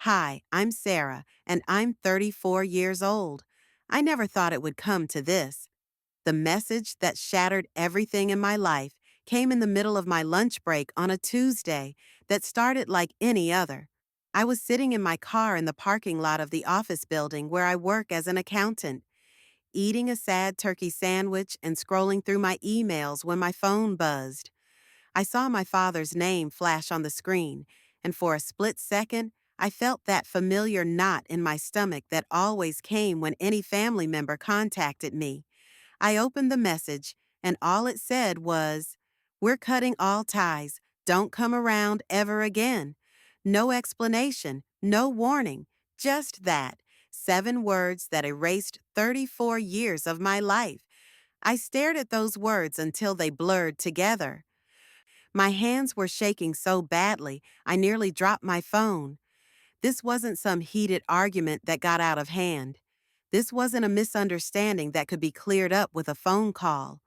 Hi, I'm Sarah, and I'm 34 years old. I never thought it would come to this. The message that shattered everything in my life came in the middle of my lunch break on a Tuesday that started like any other. I was sitting in my car in the parking lot of the office building where I work as an accountant, eating a sad turkey sandwich and scrolling through my emails when my phone buzzed. I saw my father's name flash on the screen, and for a split second, I felt that familiar knot in my stomach that always came when any family member contacted me. I opened the message, and all it said was, "We're cutting all ties. Don't come around ever again." No explanation, no warning, just that. 7 words that erased 34 years of my life. I stared at those words until they blurred together. My hands were shaking so badly, I nearly dropped my phone. This wasn't some heated argument that got out of hand. This wasn't a misunderstanding that could be cleared up with a phone call.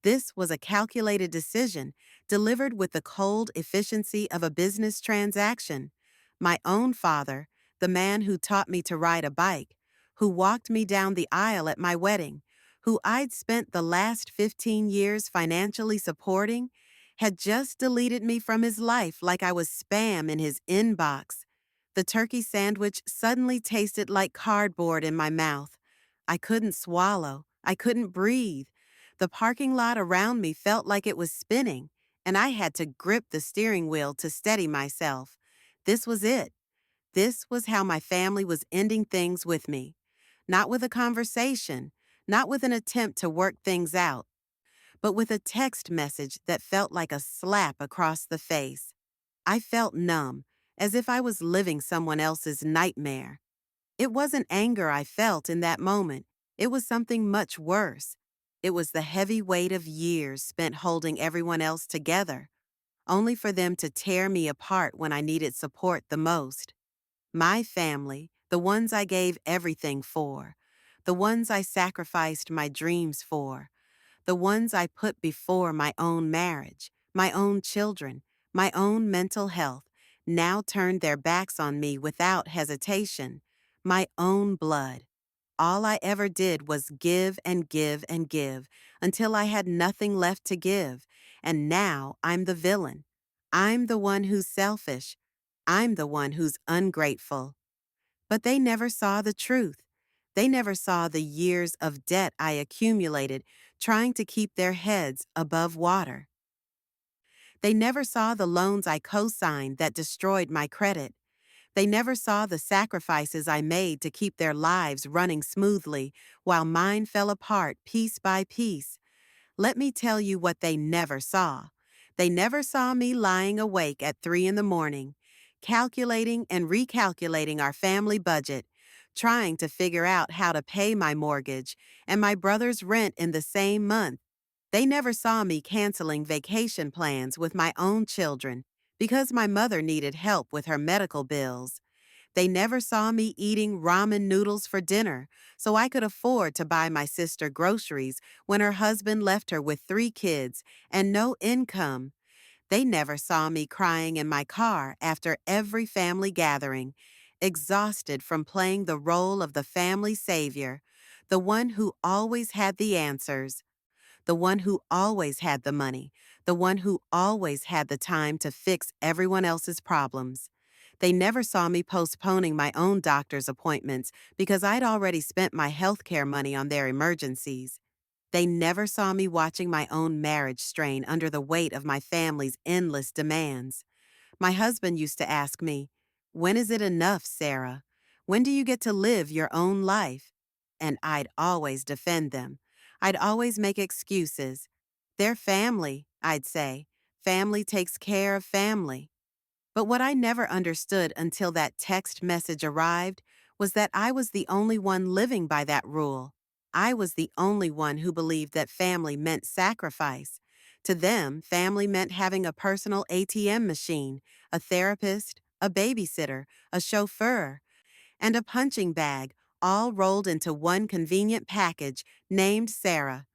This was a calculated decision, delivered with the cold efficiency of a business transaction. My own father, the man who taught me to ride a bike, who walked me down the aisle at my wedding, who I'd spent the last 15 years financially supporting, had just deleted me from his life like I was spam in his inbox. The turkey sandwich suddenly tasted like cardboard in my mouth. I couldn't swallow. I couldn't breathe. The parking lot around me felt like it was spinning, and I had to grip the steering wheel to steady myself. This was it. This was how my family was ending things with me. Not with a conversation, not with an attempt to work things out, but with a text message that felt like a slap across the face. I felt numb, as if I was living someone else's nightmare. It wasn't anger I felt in that moment. It was something much worse. It was the heavy weight of years spent holding everyone else together, only for them to tear me apart when I needed support the most. My family, the ones I gave everything for, the ones I sacrificed my dreams for, the ones I put before my own marriage, my own children, my own mental health, now turned their backs on me without hesitation. My own blood. All I ever did was give and give and give until I had nothing left to give, and now I'm the villain. I'm the one who's selfish. I'm the one who's ungrateful. But they never saw the truth. They never saw the years of debt I accumulated trying to keep their heads above water. They never saw the loans I co-signed that destroyed my credit. They never saw the sacrifices I made to keep their lives running smoothly while mine fell apart piece by piece. Let me tell you what they never saw. They never saw me lying awake at 3 in the morning, calculating and recalculating our family budget, trying to figure out how to pay my mortgage and my brother's rent in the same month. They never saw me canceling vacation plans with my own children because my mother needed help with her medical bills. They never saw me eating ramen noodles for dinner so I could afford to buy my sister groceries when her husband left her with 3 kids and no income. They never saw me crying in my car after every family gathering, exhausted from playing the role of the family savior, the one who always had the answers, the one who always had the money, the one who always had the time to fix everyone else's problems. They never saw me postponing my own doctor's appointments because I'd already spent my healthcare money on their emergencies. They never saw me watching my own marriage strain under the weight of my family's endless demands. My husband used to ask me, "When is it enough, Sarah? When do you get to live your own life?" And I'd always defend them. I'd always make excuses. "They're family," I'd say. "Family takes care of family." But what I never understood until that text message arrived was that I was the only one living by that rule. I was the only one who believed that family meant sacrifice. To them, family meant having a personal ATM machine, a therapist, a babysitter, a chauffeur, and a punching bag, all rolled into one convenient package named Sarah.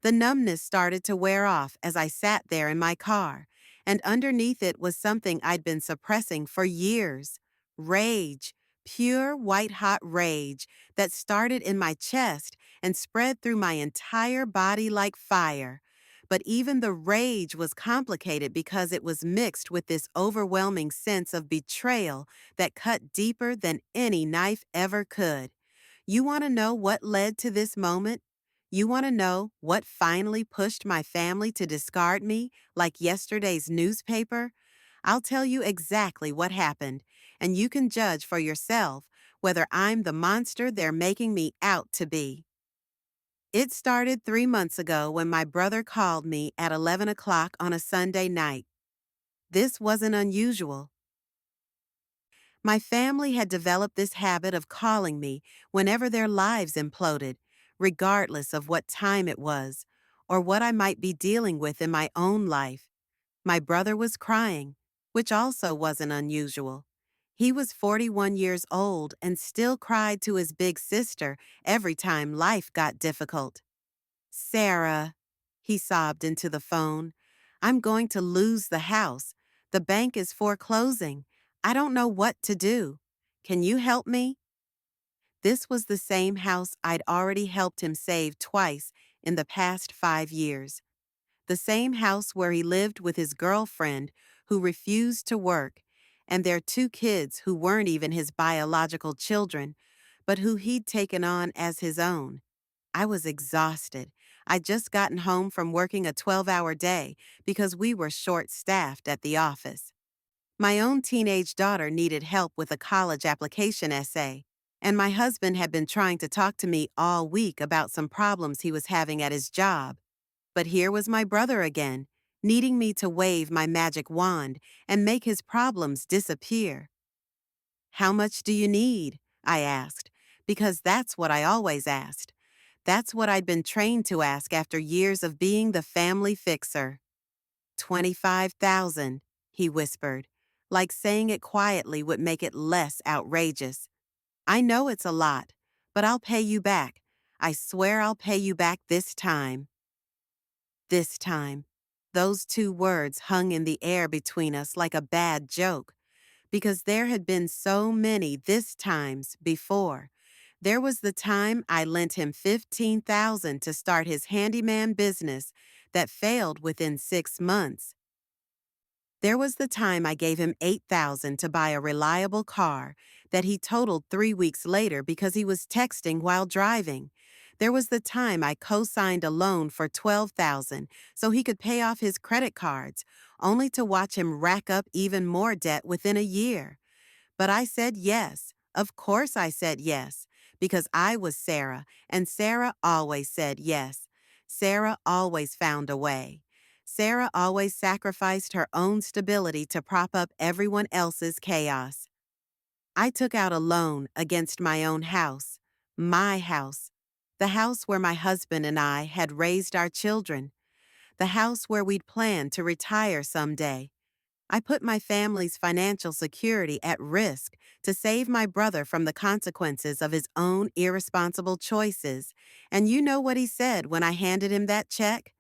The numbness started to wear off as I sat there in my car, and underneath it was something I'd been suppressing for years. Rage. Pure white-hot rage that started in my chest and spread through my entire body like fire. But even the rage was complicated because it was mixed with this overwhelming sense of betrayal that cut deeper than any knife ever could. You want to know what led to this moment? You want to know what finally pushed my family to discard me like yesterday's newspaper? I'll tell you exactly what happened, and you can judge for yourself whether I'm the monster they're making me out to be. It started 3 months ago when my brother called me at 11 o'clock on a Sunday night. This wasn't unusual. My family had developed this habit of calling me whenever their lives imploded, regardless of what time it was, or what I might be dealing with in my own life. My brother was crying, which also wasn't unusual. He was 41 years old and still cried to his big sister every time life got difficult. Sarah, he sobbed into the phone, I'm going to lose the house. The bank is foreclosing. I don't know what to do. Can you help me? This was the same house I'd already helped him save twice in the past 5 years. The same house where he lived with his girlfriend who refused to work, and their 2 kids who weren't even his biological children, but who he'd taken on as his own. I was exhausted. I'd just gotten home from working a 12-hour day because we were short-staffed at the office. My own teenage daughter needed help with a college application essay, and my husband had been trying to talk to me all week about some problems he was having at his job. But here was my brother again, needing me to wave my magic wand and make his problems disappear. How much do you need? I asked, because that's what I always asked. That's what I'd been trained to ask after years of being the family fixer. 25,000, he whispered, like saying it quietly would make it less outrageous. I know it's a lot, but I'll pay you back. I swear I'll pay you back this time. This time. Those 2 words hung in the air between us like a bad joke, because there had been so many this times before. There was the time I lent him $15,000 to start his handyman business that failed within 6 months. There was the time I gave him $8,000 to buy a reliable car that he totaled 3 weeks later because he was texting while driving. There was the time I co-signed a loan for $12,000 so he could pay off his credit cards, only to watch him rack up even more debt within a year. But I said yes. Of course I said yes, because I was Sarah, and Sarah always said yes. Sarah always found a way. Sarah always sacrificed her own stability to prop up everyone else's chaos. I took out a loan against my own house, my house, the house where my husband and I had raised our children, the house where we'd planned to retire someday. I put my family's financial security at risk to save my brother from the consequences of his own irresponsible choices. And you know what he said when I handed him that check?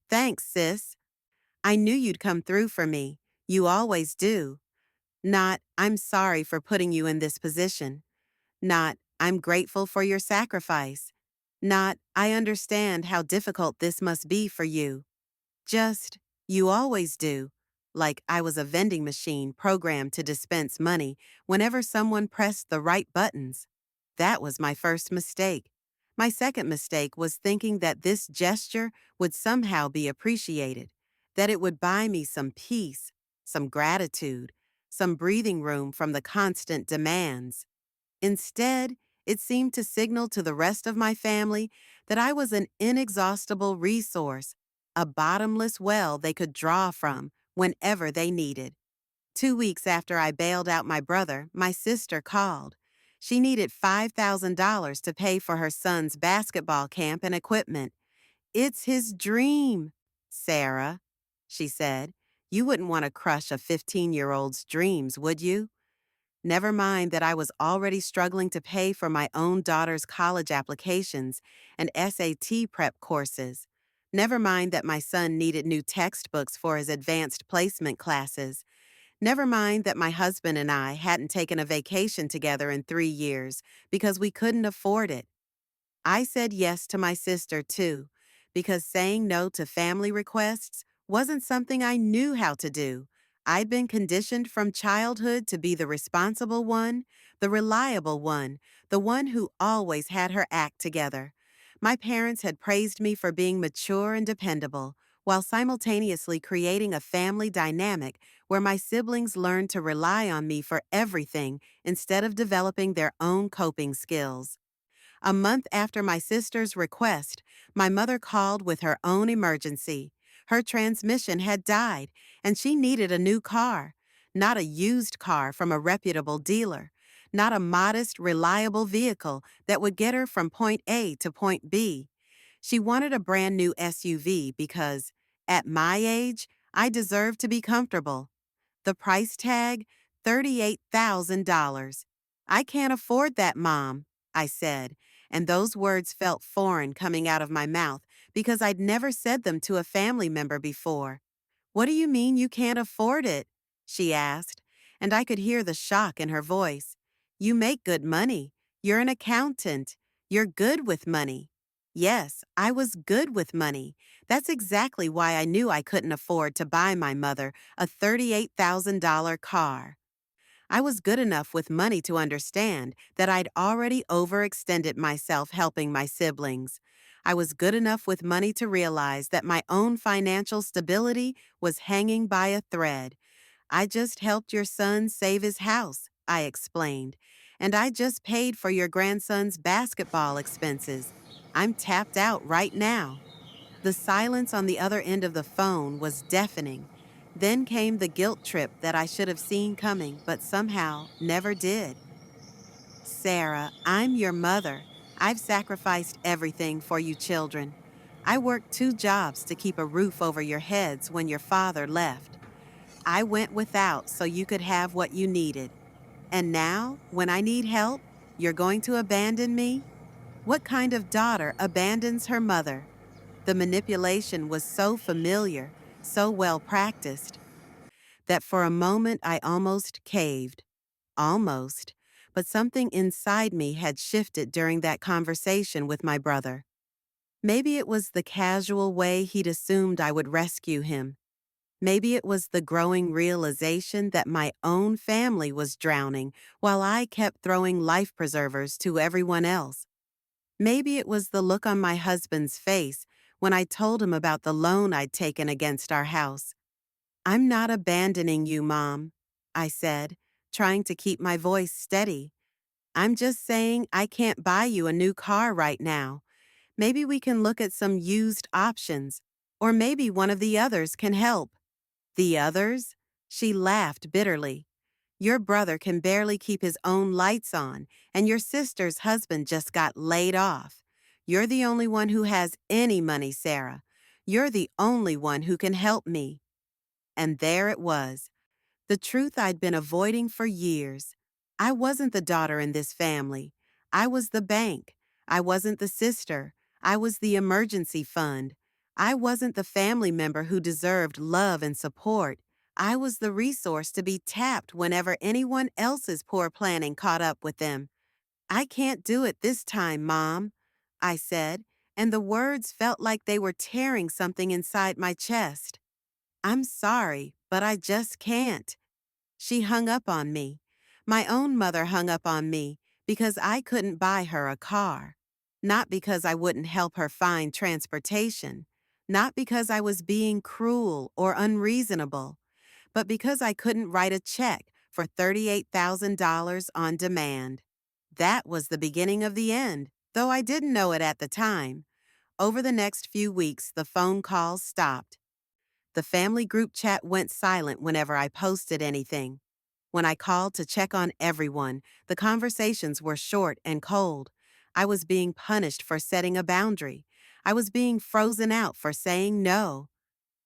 Thanks, sis. I knew you'd come through for me. You always do. Not, I'm sorry for putting you in this position. Not, I'm grateful for your sacrifice. Not, I understand how difficult this must be for you. Just, you always do. Like I was a vending machine programmed to dispense money whenever someone pressed the right buttons. That was my first mistake. My second mistake was thinking that this gesture would somehow be appreciated, that it would buy me some peace, some gratitude, some breathing room from the constant demands. Instead, it seemed to signal to the rest of my family that I was an inexhaustible resource, a bottomless well they could draw from whenever they needed. 2 weeks after I bailed out my brother, my sister called. She needed $5,000 to pay for her son's basketball camp and equipment. It's his dream, Sarah, she said. You wouldn't want to crush a 15-year-old's dreams, would you? Never mind that I was already struggling to pay for my own daughter's college applications and SAT prep courses. Never mind that my son needed new textbooks for his advanced placement classes. Never mind that my husband and I hadn't taken a vacation together in 3 years because we couldn't afford it. I said yes to my sister, too, because saying no to family requests wasn't something I knew how to do. I'd been conditioned from childhood to be the responsible one, the reliable one, the one who always had her act together. My parents had praised me for being mature and dependable, while simultaneously creating a family dynamic where my siblings learned to rely on me for everything instead of developing their own coping skills. A month after my sister's request, my mother called with her own emergency. Her transmission had died, and she needed a new car. Not a used car from a reputable dealer. Not a modest, reliable vehicle that would get her from point A to point B. She wanted a brand new SUV because, at my age, I deserved to be comfortable. The price tag? $38,000. I can't afford that, Mom, I said, and those words felt foreign coming out of my mouth because I'd never said them to a family member before. What do you mean you can't afford it? She asked, and I could hear the shock in her voice. You make good money. You're an accountant. You're good with money. Yes, I was good with money. That's exactly why I knew I couldn't afford to buy my mother a $38,000 car. I was good enough with money to understand that I'd already overextended myself helping my siblings. I was good enough with money to realize that my own financial stability was hanging by a thread. I just helped your son save his house, I explained, and I just paid for your grandson's basketball expenses. I'm tapped out right now. The silence on the other end of the phone was deafening. Then came the guilt trip that I should have seen coming, but somehow never did. Sarah, I'm your mother. I've sacrificed everything for you children. I worked 2 jobs to keep a roof over your heads when your father left. I went without so you could have what you needed. And now, when I need help, you're going to abandon me? What kind of daughter abandons her mother? The manipulation was so familiar, so well practiced, that for a moment I almost caved. Almost. But something inside me had shifted during that conversation with my brother. Maybe it was the casual way he'd assumed I would rescue him. Maybe it was the growing realization that my own family was drowning while I kept throwing life preservers to everyone else. Maybe it was the look on my husband's face when I told him about the loan I'd taken against our house. I'm not abandoning you, Mom, I said, trying to keep my voice steady. I'm just saying I can't buy you a new car right now. Maybe we can look at some used options, or maybe one of the others can help. The others? She laughed bitterly. Your brother can barely keep his own lights on, and your sister's husband just got laid off. You're the only one who has any money, Sarah. You're the only one who can help me. And there it was, the truth I'd been avoiding for years. I wasn't the daughter in this family. I was the bank. I wasn't the sister. I was the emergency fund. I wasn't the family member who deserved love and support. I was the resource to be tapped whenever anyone else's poor planning caught up with them. I can't do it this time, Mom, I said, and the words felt like they were tearing something inside my chest. I'm sorry, but I just can't. She hung up on me. My own mother hung up on me because I couldn't buy her a car. Not because I wouldn't help her find transportation. Not because I was being cruel or unreasonable. But because I couldn't write a check for $38,000 on demand. That was the beginning of the end, though I didn't know it at the time. Over the next few weeks, the phone calls stopped. The family group chat went silent whenever I posted anything. When I called to check on everyone, the conversations were short and cold. I was being punished for setting a boundary. I was being frozen out for saying no.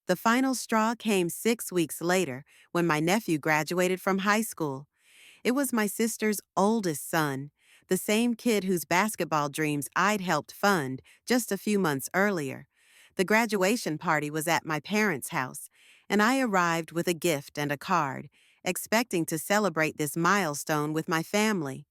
The final straw came 6 weeks later when my nephew graduated from high school. It was my sister's oldest son, the same kid whose basketball dreams I'd helped fund just a few months earlier. The graduation party was at my parents' house, and I arrived with a gift and a card, expecting to celebrate this milestone with my family.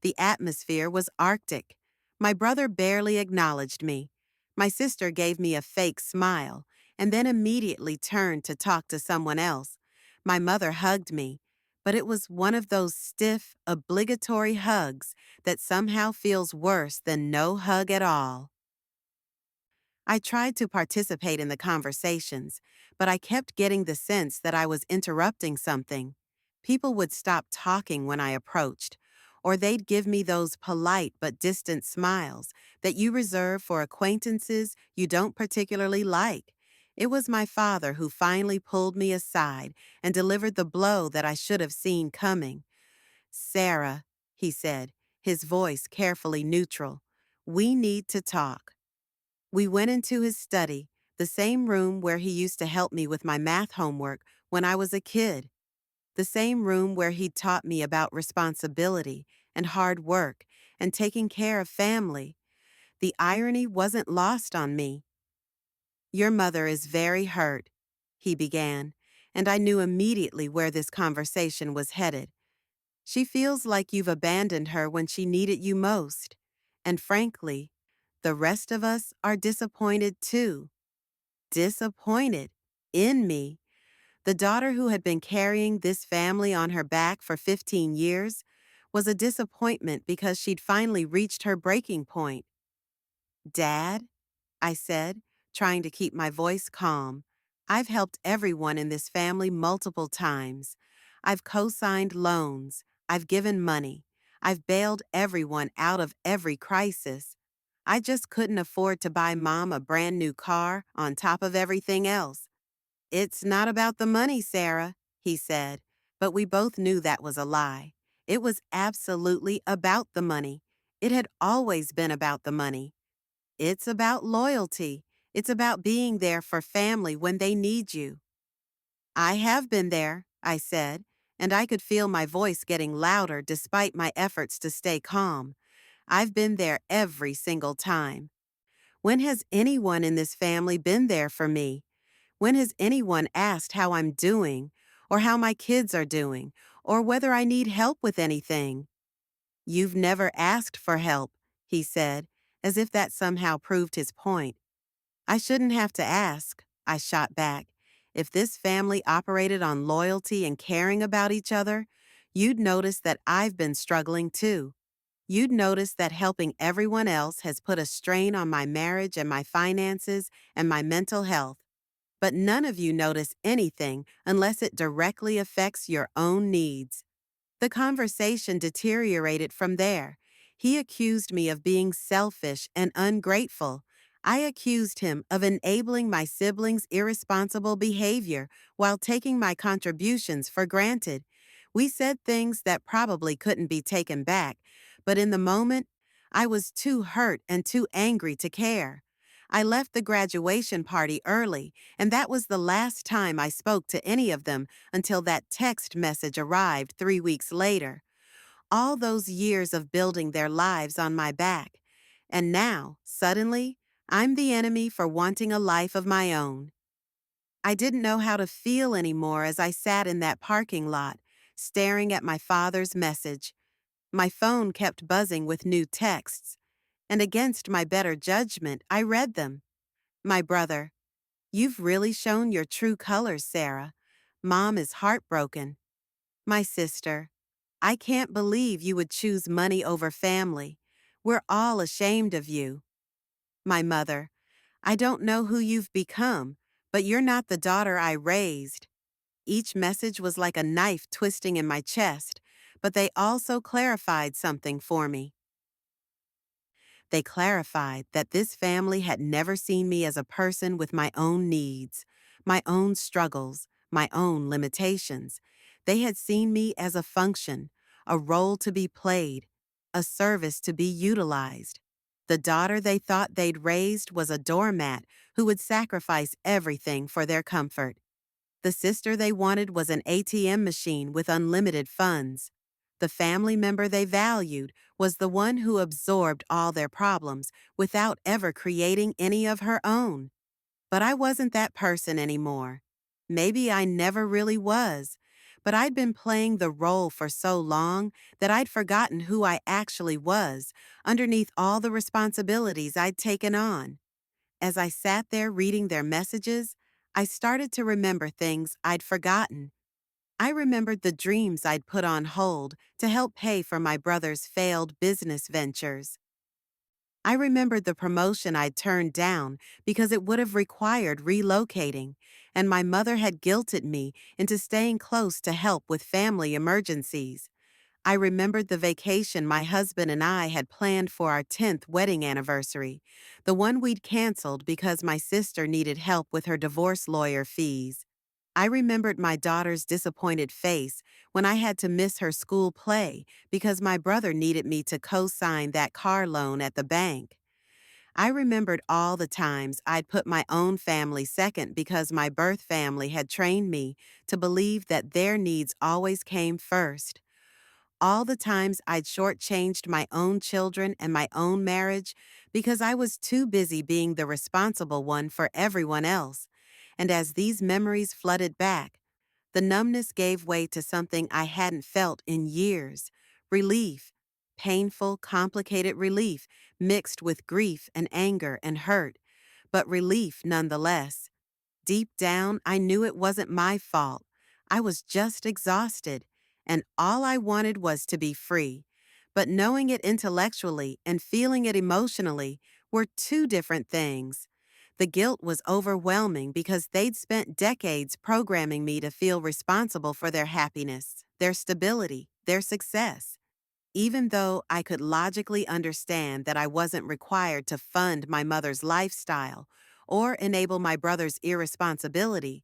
The atmosphere was arctic. My brother barely acknowledged me. My sister gave me a fake smile and then immediately turned to talk to someone else. My mother hugged me, but it was one of those stiff, obligatory hugs that somehow feels worse than no hug at all. I tried to participate in the conversations, but I kept getting the sense that I was interrupting something. People would stop talking when I approached, or they'd give me those polite but distant smiles that you reserve for acquaintances you don't particularly like. It was my father who finally pulled me aside and delivered the blow that I should have seen coming. "Sarah," he said, his voice carefully neutral, "we need to talk." We went into his study, the same room where he used to help me with my math homework when I was a kid, the same room where he taught me about responsibility and hard work and taking care of family. The irony wasn't lost on me. "Your mother is very hurt," he began, and I knew immediately where this conversation was headed. "She feels like you've abandoned her when she needed you most. And frankly, the rest of us are disappointed too." Disappointed in me. The daughter who had been carrying this family on her back for 15 years was a disappointment because she'd finally reached her breaking point. "Dad," I said, trying to keep my voice calm, "I've helped everyone in this family multiple times. I've co-signed loans. I've given money. I've bailed everyone out of every crisis. I just couldn't afford to buy Mom a brand new car on top of everything else." "It's not about the money, Sarah," he said, but we both knew that was a lie. It was absolutely about the money. It had always been about the money. It's about loyalty. It's about being there for family when they need you. "I have been there," I said, and I could feel my voice getting louder despite my efforts to stay calm. "I've been there every single time. When has anyone in this family been there for me? When has anyone asked how I'm doing, or how my kids are doing, or whether I need help with anything?" "You've never asked for help," he said, as if that somehow proved his point. "I shouldn't have to ask," I shot back. "If this family operated on loyalty and caring about each other, you'd notice that I've been struggling too. You'd notice that helping everyone else has put a strain on my marriage and my finances and my mental health. But none of you notice anything unless it directly affects your own needs." The conversation deteriorated from there. He accused me of being selfish and ungrateful. I accused him of enabling my siblings' irresponsible behavior while taking my contributions for granted. We said things that probably couldn't be taken back, but in the moment, I was too hurt and too angry to care. I left the graduation party early, and that was the last time I spoke to any of them until that text message arrived 3 weeks later. All those years of building their lives on my back. And now, suddenly, I'm the enemy for wanting a life of my own. I didn't know how to feel anymore as I sat in that parking lot, staring at my father's message. My phone kept buzzing with new texts, and against my better judgment, I read them. My brother: "You've really shown your true colors, Sarah. Mom is heartbroken." My sister: "I can't believe you would choose money over family. We're all ashamed of you." My mother: "I don't know who you've become, but you're not the daughter I raised." Each message was like a knife twisting in my chest, but they also clarified something for me. They clarified that this family had never seen me as a person with my own needs, my own struggles, my own limitations. They had seen me as a function, a role to be played, a service to be utilized. The daughter they thought they'd raised was a doormat who would sacrifice everything for their comfort. The sister they wanted was an ATM machine with unlimited funds. The family member they valued was the one who absorbed all their problems without ever creating any of her own. But I wasn't that person anymore. Maybe I never really was. but I'd been playing the role for so long that I'd forgotten who I actually was underneath all the responsibilities I'd taken on. As I sat there reading their messages, I started to remember things I'd forgotten. I remembered the dreams I'd put on hold to help pay for my brother's failed business ventures. I remembered the promotion I'd turned down because it would have required relocating, and my mother had guilted me into staying close to help with family emergencies. I remembered the vacation my husband and I had planned for our 10th wedding anniversary, the one we'd canceled because my sister needed help with her divorce lawyer fees. I remembered my daughter's disappointed face when I had to miss her school play because my brother needed me to co-sign that car loan at the bank. I remembered all the times I'd put my own family second because my birth family had trained me to believe that their needs always came first. All the times I'd shortchanged my own children and my own marriage because I was too busy being the responsible one for everyone else. And as these memories flooded back, the numbness gave way to something I hadn't felt in years: relief. Painful, complicated relief mixed with grief and anger and hurt, but relief nonetheless. Deep down, I knew it wasn't my fault. I was just exhausted, and all I wanted was to be free. But knowing it intellectually and feeling it emotionally were two different things. The guilt was overwhelming because they'd spent decades programming me to feel responsible for their happiness, their stability, their success. Even though I could logically understand that I wasn't required to fund my mother's lifestyle or enable my brother's irresponsibility,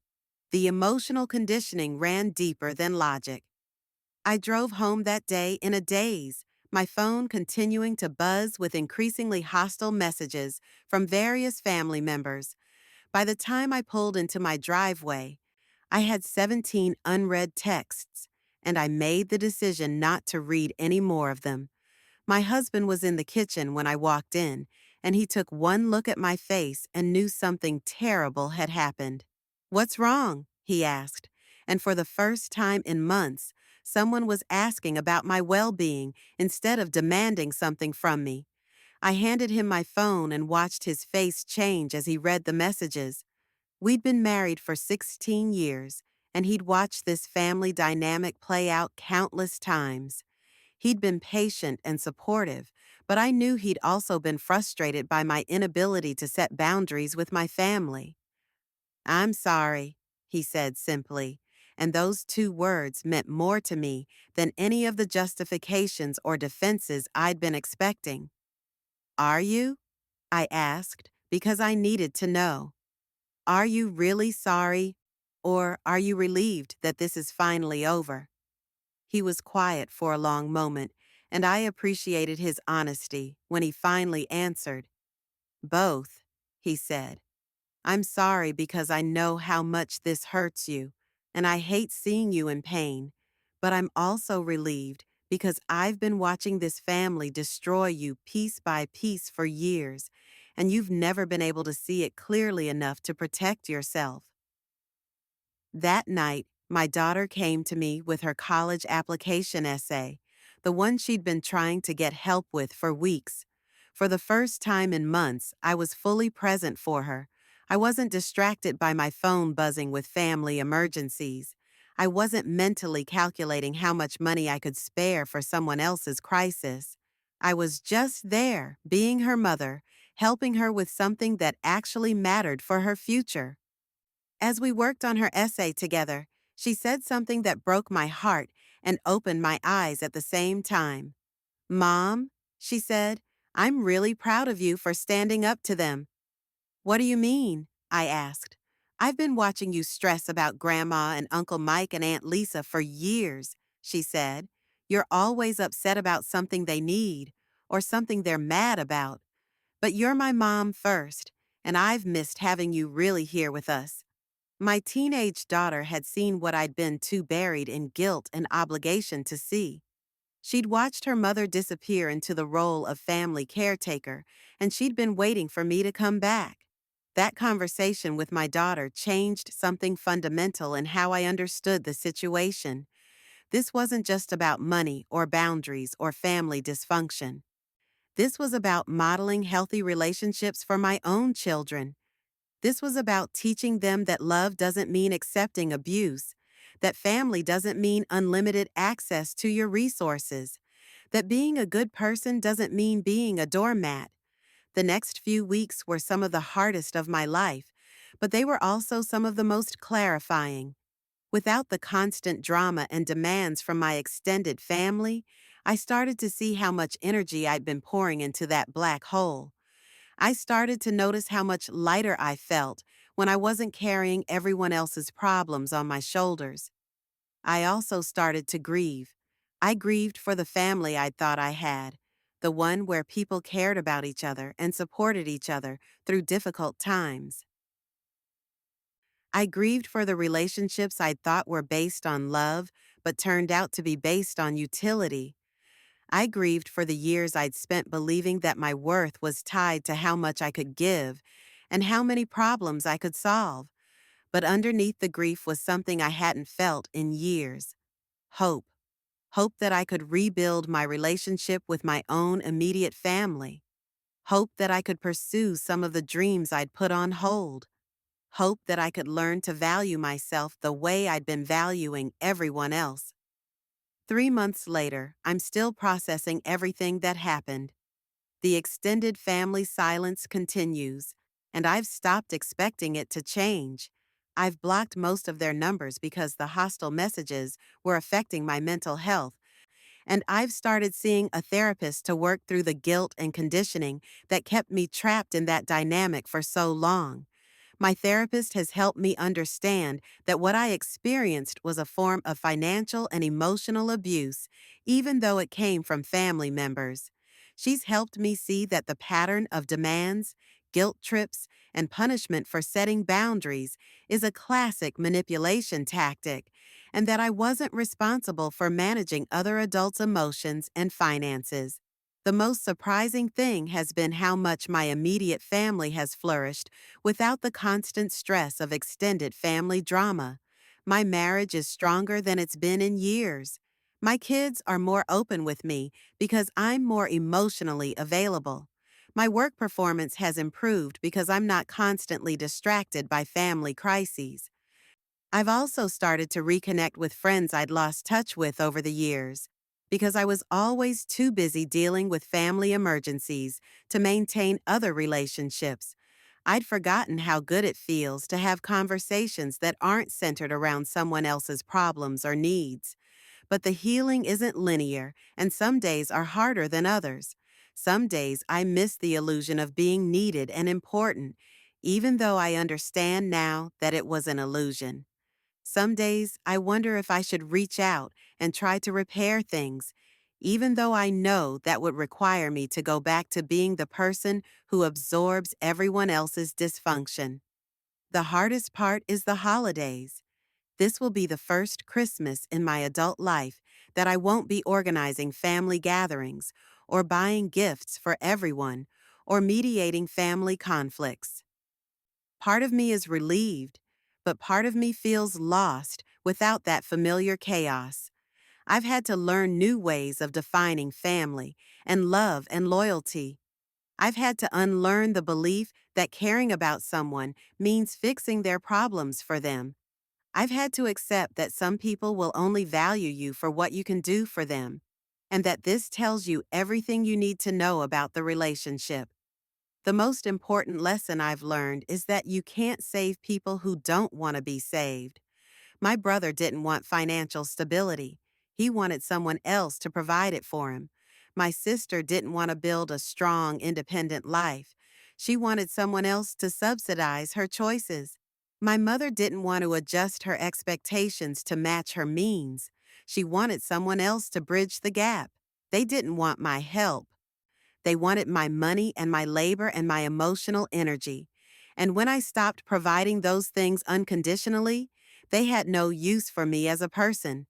the emotional conditioning ran deeper than logic. I drove home that day in a daze, my phone continuing to buzz with increasingly hostile messages from various family members. By the time I pulled into my driveway, I had 17 unread texts, and I made the decision not to read any more of them. My husband was in the kitchen when I walked in, and he took one look at my face and knew something terrible had happened. "What's wrong?" he asked, and for the first time in months, someone was asking about my well-being instead of demanding something from me. I handed him my phone and watched his face change as he read the messages. We'd been married for 16 years, and he'd watched this family dynamic play out countless times. He'd been patient and supportive, but I knew he'd also been frustrated by my inability to set boundaries with my family. "I'm sorry," he said simply, and those two words meant more to me than any of the justifications or defenses I'd been expecting. "Are you?" I asked, because I needed to know. "Are you really sorry, or are you relieved that this is finally over?" He was quiet for a long moment, and I appreciated his honesty when he finally answered. "Both," he said. "I'm sorry because I know how much this hurts you, and I hate seeing you in pain, but I'm also relieved because I've been watching this family destroy you piece by piece for years, and you've never been able to see it clearly enough to protect yourself." That night, my daughter came to me with her college application essay, the one she'd been trying to get help with for weeks. For the first time in months, I was fully present for her. I wasn't distracted by my phone buzzing with family emergencies. I wasn't mentally calculating how much money I could spare for someone else's crisis. I was just there, being her mother, helping her with something that actually mattered for her future. As we worked on her essay together, she said something that broke my heart and opened my eyes at the same time. "Mom," she said, "I'm really proud of you for standing up to them." "What do you mean?" I asked. "I've been watching you stress about Grandma and Uncle Mike and Aunt Lisa for years," she said. "You're always upset about something they need, or something they're mad about. But you're my mom first, and I've missed having you really here with us." My teenage daughter had seen what I'd been too buried in guilt and obligation to see. She'd watched her mother disappear into the role of family caretaker, and she'd been waiting for me to come back. That conversation with my daughter changed something fundamental in how I understood the situation. This wasn't just about money or boundaries or family dysfunction. This was about modeling healthy relationships for my own children. This was about teaching them that love doesn't mean accepting abuse, that family doesn't mean unlimited access to your resources, that being a good person doesn't mean being a doormat. The next few weeks were some of the hardest of my life, but they were also some of the most clarifying. Without the constant drama and demands from my extended family, I started to see how much energy I'd been pouring into that black hole. I started to notice how much lighter I felt when I wasn't carrying everyone else's problems on my shoulders. I also started to grieve. I grieved for the family I thought I had, the one where people cared about each other and supported each other through difficult times. I grieved for the relationships I thought were based on love, but turned out to be based on utility. I grieved for the years I'd spent believing that my worth was tied to how much I could give and how many problems I could solve. But underneath the grief was something I hadn't felt in years: hope. Hope that I could rebuild my relationship with my own immediate family. Hope that I could pursue some of the dreams I'd put on hold. Hope that I could learn to value myself the way I'd been valuing everyone else. 3 months later, I'm still processing everything that happened. The extended family silence continues, and I've stopped expecting it to change. I've blocked most of their numbers because the hostile messages were affecting my mental health, and I've started seeing a therapist to work through the guilt and conditioning that kept me trapped in that dynamic for so long. My therapist has helped me understand that what I experienced was a form of financial and emotional abuse, even though it came from family members. She's helped me see that the pattern of demands, guilt trips, and punishment for setting boundaries is a classic manipulation tactic, and that I wasn't responsible for managing other adults' emotions and finances. The most surprising thing has been how much my immediate family has flourished without the constant stress of extended family drama. My marriage is stronger than it's been in years. My kids are more open with me because I'm more emotionally available. My work performance has improved because I'm not constantly distracted by family crises. I've also started to reconnect with friends I'd lost touch with over the years because I was always too busy dealing with family emergencies to maintain other relationships. I'd forgotten how good it feels to have conversations that aren't centered around someone else's problems or needs. But the healing isn't linear, and some days are harder than others. Some days I miss the illusion of being needed and important, even though I understand now that it was an illusion. Some days I wonder if I should reach out and try to repair things, even though I know that would require me to go back to being the person who absorbs everyone else's dysfunction. The hardest part is the holidays. This will be the first Christmas in my adult life that I won't be organizing family gatherings or buying gifts for everyone or mediating family conflicts. Part of me is relieved, but part of me feels lost without that familiar chaos. I've had to learn new ways of defining family and love and loyalty. I've had to unlearn the belief that caring about someone means fixing their problems for them. I've had to accept that some people will only value you for what you can do for them, and that this tells you everything you need to know about the relationship. The most important lesson I've learned is that you can't save people who don't want to be saved. My brother didn't want financial stability. He wanted someone else to provide it for him. My sister didn't want to build a strong, independent life. She wanted someone else to subsidize her choices. My mother didn't want to adjust her expectations to match her means. She wanted someone else to bridge the gap. They didn't want my help. They wanted my money and my labor and my emotional energy. And when I stopped providing those things unconditionally, they had no use for me as a person.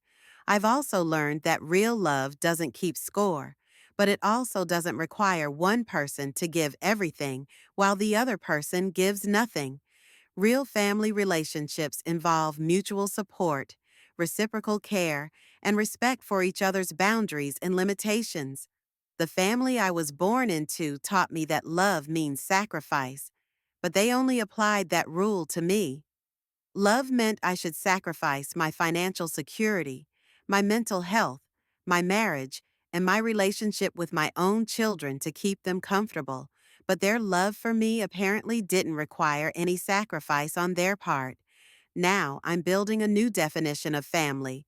I've also learned that real love doesn't keep score, but it also doesn't require one person to give everything while the other person gives nothing. Real family relationships involve mutual support, reciprocal care, and respect for each other's boundaries and limitations. The family I was born into taught me that love means sacrifice, but they only applied that rule to me. Love meant I should sacrifice my financial security, my mental health, my marriage, and my relationship with my own children to keep them comfortable. But their love for me apparently didn't require any sacrifice on their part. Now I'm building a new definition of family,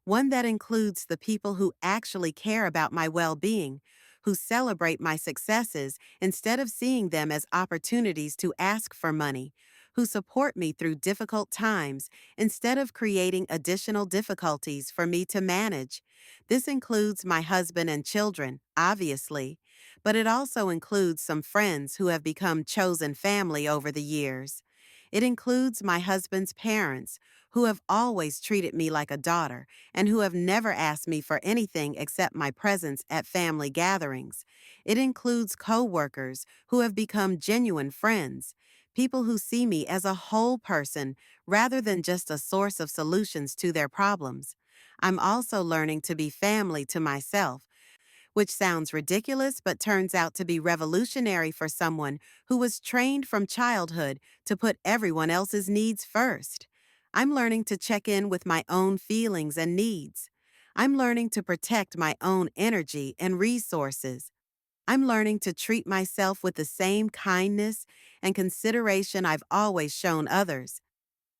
one that includes the people who actually care about my well being, who celebrate my successes instead of seeing them as opportunities to ask for money, who support me through difficult times instead of creating additional difficulties for me to manage. This includes my husband and children, obviously, but it also includes some friends who have become chosen family over the years. It includes my husband's parents, who have always treated me like a daughter and who have never asked me for anything except my presence at family gatherings. It includes coworkers who have become genuine friends, people who see me as a whole person rather than just a source of solutions to their problems. I'm also learning to be family to myself, which sounds ridiculous but turns out to be revolutionary for someone who was trained from childhood to put everyone else's needs first. I'm learning to check in with my own feelings and needs. I'm learning to protect my own energy and resources. I'm learning to treat myself with the same kindness and consideration I've always shown others.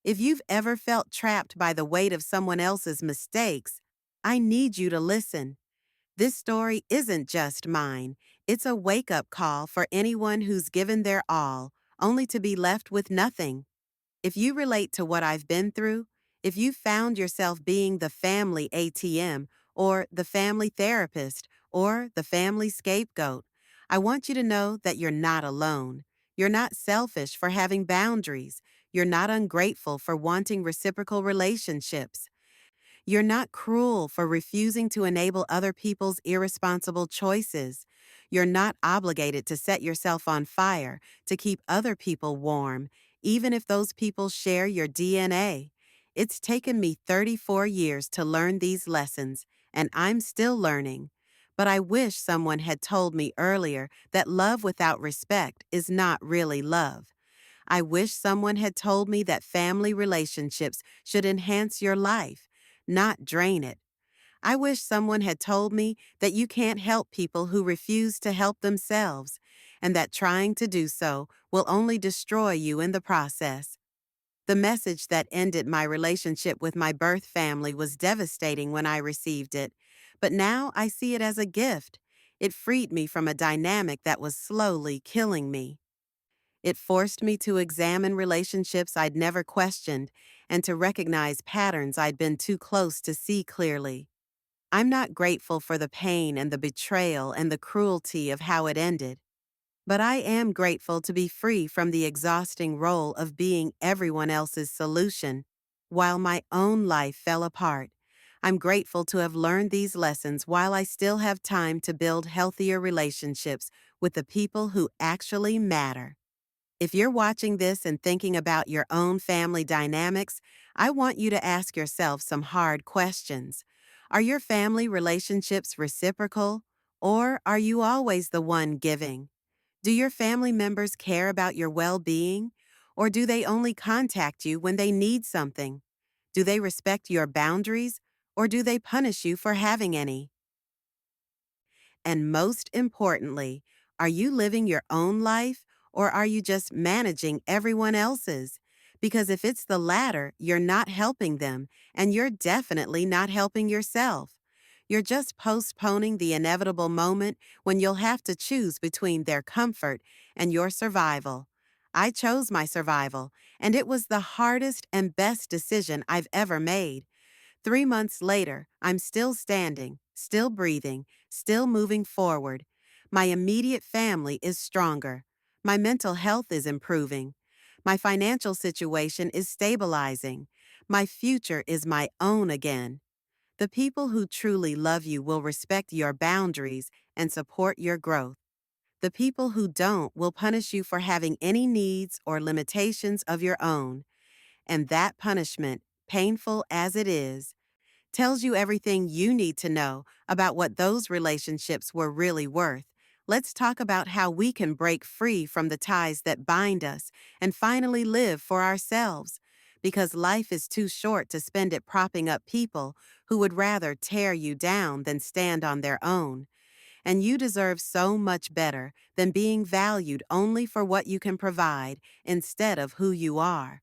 If you've ever felt trapped by the weight of someone else's mistakes, I need you to listen. This story isn't just mine. It's a wake-up call for anyone who's given their all, only to be left with nothing. If you relate to what I've been through, if you found yourself being the family ATM, or the family therapist, or the family scapegoat, I want you to know that you're not alone. You're not selfish for having boundaries. You're not ungrateful for wanting reciprocal relationships. You're not cruel for refusing to enable other people's irresponsible choices. You're not obligated to set yourself on fire to keep other people warm, even if those people share your DNA. It's taken me 34 years to learn these lessons, and I'm still learning. But I wish someone had told me earlier that love without respect is not really love. I wish someone had told me that family relationships should enhance your life, not drain it. I wish someone had told me that you can't help people who refuse to help themselves, and that trying to do so will only destroy you in the process. The message that ended my relationship with my birth family was devastating when I received it, but now I see it as a gift. It freed me from a dynamic that was slowly killing me. It forced me to examine relationships I'd never questioned and to recognize patterns I'd been too close to see clearly. I'm not grateful for the pain and the betrayal and the cruelty of how it ended, but I am grateful to be free from the exhausting role of being everyone else's solution while my own life fell apart. I'm grateful to have learned these lessons while I still have time to build healthier relationships with the people who actually matter. If you're watching this and thinking about your own family dynamics, I want you to ask yourself some hard questions. Are your family relationships reciprocal, or are you always the one giving? Do your family members care about your well-being, or do they only contact you when they need something? Do they respect your boundaries, or do they punish you for having any? And most importantly, are you living your own life or are you just managing everyone else's? Because if it's the latter, you're not helping them and you're definitely not helping yourself. You're just postponing the inevitable moment when you'll have to choose between their comfort and your survival. I chose my survival, and it was the hardest and best decision I've ever made. 3 months later, I'm still standing, still breathing, still moving forward. My immediate family is stronger. My mental health is improving. My financial situation is stabilizing. My future is my own again. The people who truly love you will respect your boundaries and support your growth. The people who don't will punish you for having any needs or limitations of your own. And that punishment, painful as it is, tells you everything you need to know about what those relationships were really worth. Let's talk about how we can break free from the ties that bind us and finally live for ourselves. Because life is too short to spend it propping up people who would rather tear you down than stand on their own. And you deserve so much better than being valued only for what you can provide instead of who you are.